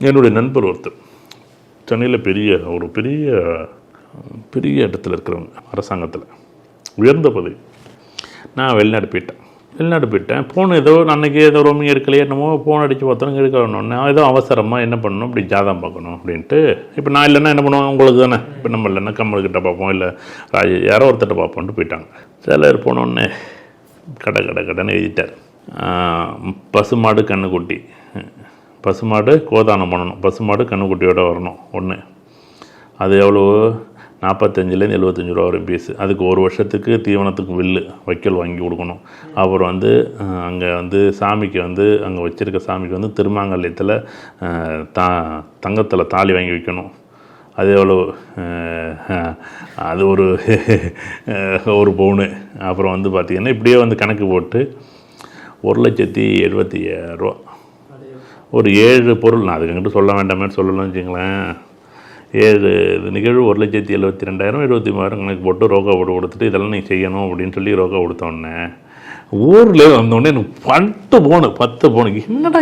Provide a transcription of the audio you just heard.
என்னுடைய நண்பர் ஒருத்தர் சென்னையில் பெரிய இடத்துல இருக்கிறவங்க, அரசாங்கத்தில் உயர்ந்த பதவி. நான் வெளிநாடு போயிட்டேன். ஃபோன் ஏதோ அன்றைக்கி ஏதோ ரோமிங் எடுக்கலையே என்னமோ ஃபோன் அடித்து பார்த்தோன்னு எடுக்கணுன்னு ஏதோ அவசரமாக என்ன பண்ணணும், இப்படி ஜாதகம் பார்க்கணும் அப்படின்ட்டு. இப்போ நான் இல்லைன்னா என்ன பண்ணுவோம், உங்களுக்கு தானே. இப்போ நம்ம இல்லைன்னா கம்மல்கிட்ட பார்ப்போம், இல்லை யாரோ ஒருத்தட்ட பார்ப்போன்ட்டு போயிட்டாங்க. சிலர் போனோடனே கடைன்னு எழுதிட்டார். பசுமாடு கண்ணுக்குட்டி, பசுமாடு கோதானம் பண்ணணும், பசுமாடு கண்ணுக்குட்டியோடு வரணும் ஒன்று. அது எவ்வளோ, 45 75 ரூபா வரும் பீஸு. அதுக்கு ஒரு வருஷத்துக்கு தீவனத்துக்கு வைக்கல் வாங்கி கொடுக்கணும். அப்புறம் அங்கே சாமிக்கு அங்கே வச்சுருக்க சாமிக்கு திருமாங்கல்யத்தில் தங்கத்தில் தாலி வாங்கி வைக்கணும். அது எவ்வளோ, அது ஒரு பவுனு. அப்புறம் பார்த்திங்கன்னா இப்படியே கணக்கு போட்டு 1,70,75,000 ரூபா. ஒரு 7 பொருள், நான் அதுக்கிட்ட சொல்ல வேண்டாமே சொல்லணும்னு வச்சுங்களேன். 7 நிகழ்வு 1,72,000 73,000 கணக்கு போட்டு ரோக்கா போட்டு கொடுத்துட்டு இதெல்லாம் நீங்கள் செய்யணும் அப்படின்னு சொல்லி ரோக்கா கொடுத்தோடனே ஊரில் வந்தோடனே எனக்கு 10 போனு என்னடா